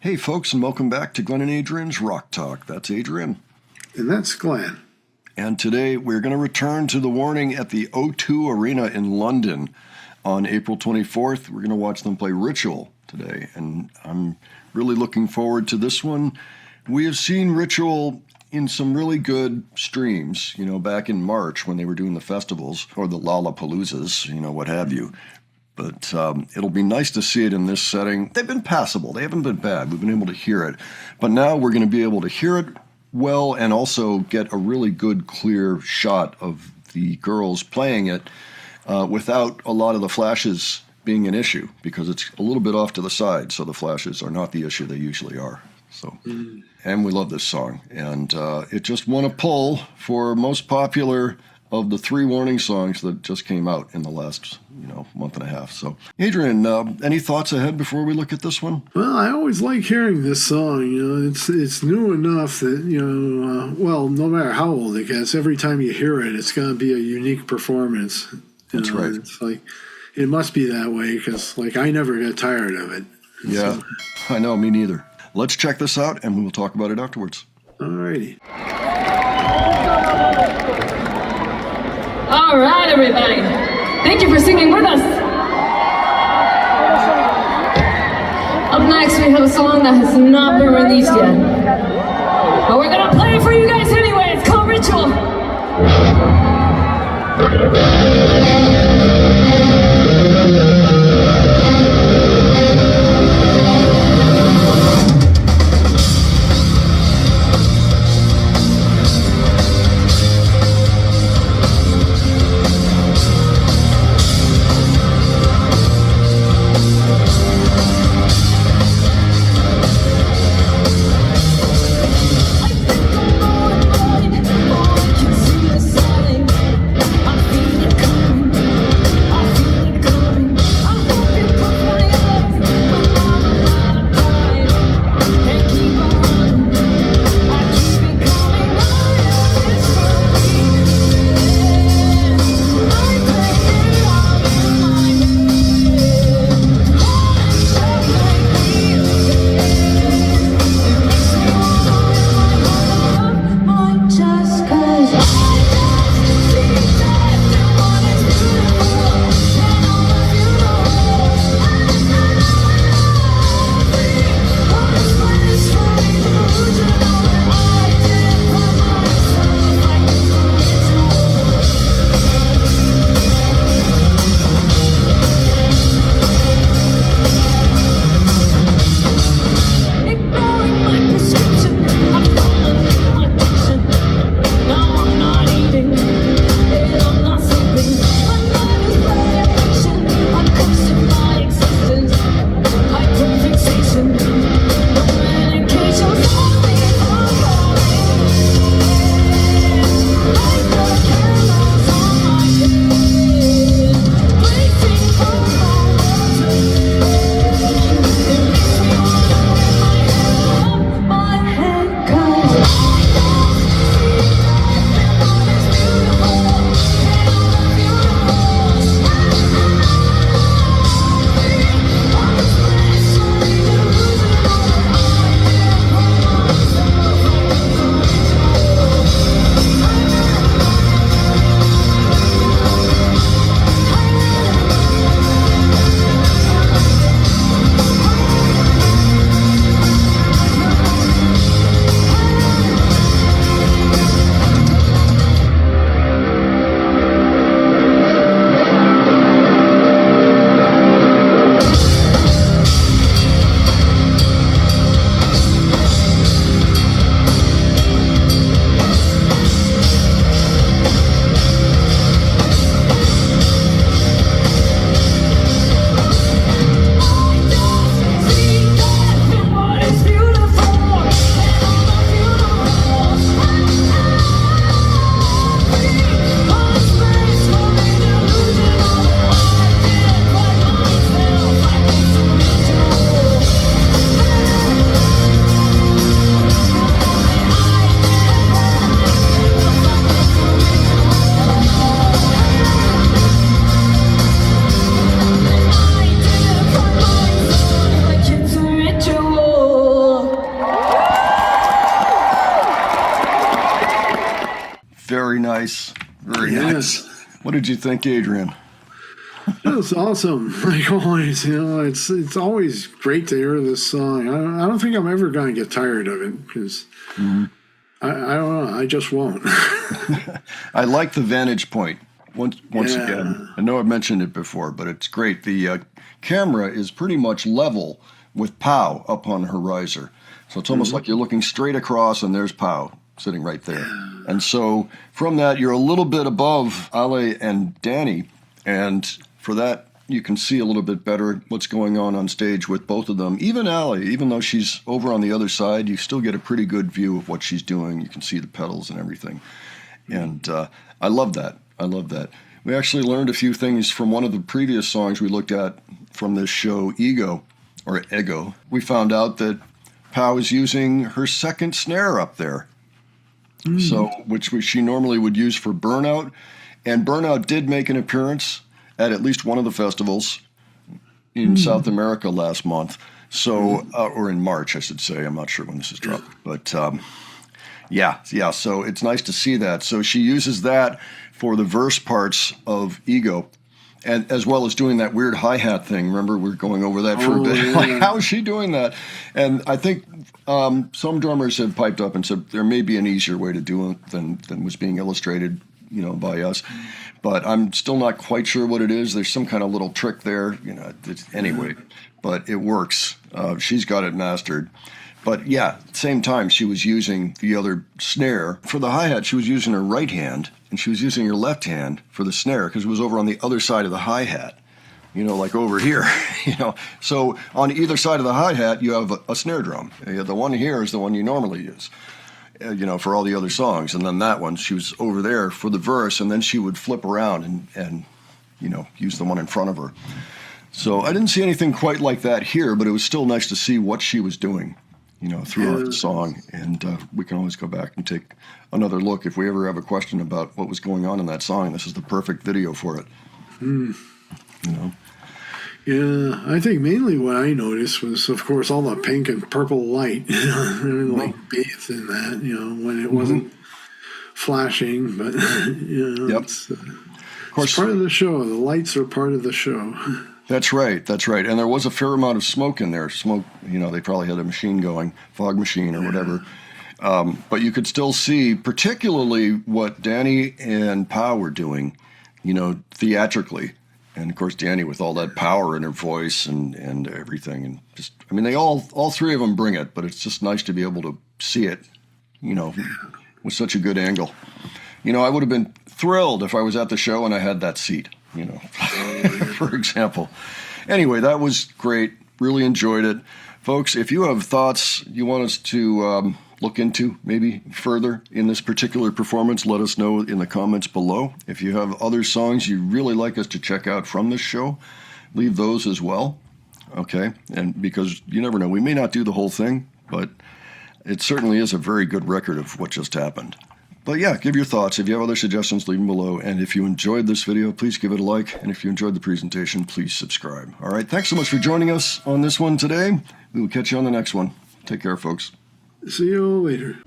Hey folks, and welcome back to Glenn and Adrian's Rock Talk. That's Adrian. And that's Glenn. And today we're going to return to the warning at the O2 Arena in London on April 24th. We're going to watch them play Ritual today, and I'm really looking forward to this one. We have seen Ritual in some really good streams, back in March when they were doing the festivals or the Lollapaloozas, what have you. But it'll be nice to see it in this setting. They've been passable. They haven't been bad. We've been able to hear it. But now we're going to be able to hear it well and also get a really good, clear shot of the girls playing it without a lot of the flashes being an issue, because it's a little bit off to the side, so the flashes are not the issue they usually are. So, And we love this song. And it just won a poll for most popular of the 3 warning songs that just came out in the last, month and a half. So, Adrian, any thoughts ahead before we look at this one? Well, I always like hearing this song. It's new enough that, no matter how old it gets, every time you hear it, it's going to be a unique performance. That's right. It's like, it must be that way because, I never get tired of it. Yeah, so, I know, me neither. Let's check this out, and we will talk about it afterwards. All righty. All right, everybody. Thank you for singing with us. Up next, we have a song that has not been released yet. But we're going to play it for you guys anyway. It's called Ritual. I feel it coming. I feel it Very nice. Very nice. Yes. What did you think, Adrian? It was awesome. Like always, it's always great to hear this song. I don't think I'm ever going to get tired of it because I don't know. I just won't. I like the vantage point. Once again, I know I've mentioned it before, but it's great. The camera is pretty much level with Pow up on her riser. So it's almost like you're looking straight across and there's Pow sitting right there. And so from that, you're a little bit above Ale and Danny. And for that, you can see a little bit better what's going on stage with both of them. Even Ale, even though she's over on the other side, you still get a pretty good view of what she's doing. You can see the pedals and everything. And I love that. I love that. We actually learned a few things from one of the previous songs we looked at from this show, Ego. We found out that Pow is using her second snare up there. So, which she normally would use for Burnout. And Burnout did make an appearance at least one of the festivals in South America last month. So, or in March, I should say. I'm not sure when this is dropped. But yeah. So it's nice to see that. So she uses that for the verse parts of Ego, and as well as doing that weird hi-hat thing. Remember, we were going over that for a bit. Yeah. Like, how is she doing that? And I think some drummers have piped up and said there may be an easier way to do it than was being illustrated, by us. But I'm still not quite sure what it is. There's some kind of little trick there, anyway. But it works. She's got it mastered. But yeah, at the same time, she was using the other snare. For the hi-hat, she was using her right hand, and she was using her left hand for the snare because it was over on the other side of the hi-hat, like over here, So on either side of the hi-hat, you have a snare drum. The one here is the one you normally use, for all the other songs. And then that one, she was over there for the verse, and then she would flip around and use the one in front of her. So I didn't see anything quite like that here, but it was still nice to see what she was doing. Throughout the song. And we can always go back and take another look if we ever have a question about what was going on in that song. This is the perfect video for it. Yeah, I think mainly what I noticed was, of course, all the pink and purple light, like bathed in that, when it wasn't flashing. But, it's part of the show. The lights are part of the show. That's right. And there was a fair amount of smoke in there. Smoke, they probably had a machine going, fog machine or whatever. But you could still see, particularly what Danny and Pow were doing, theatrically. And of course, Danny with all that power in her voice and everything. And just, they all three of them bring it, but it's just nice to be able to see it, with such a good angle. I would have been thrilled if I was at the show and I had that seat. For example. Anyway, that was great. Really enjoyed it. Folks, if you have thoughts you want us to look into maybe further in this particular performance, let us know in the comments below. If you have other songs you'd really like us to check out from this show, leave those as well. Okay? And because you never know, we may not do the whole thing, but it certainly is a very good record of what just happened. But yeah, give your thoughts. If you have other suggestions, leave them below. And if you enjoyed this video, please give it a like. And if you enjoyed the presentation, please subscribe. All right, thanks so much for joining us on this one today. We will catch you on the next one. Take care, folks. See you later.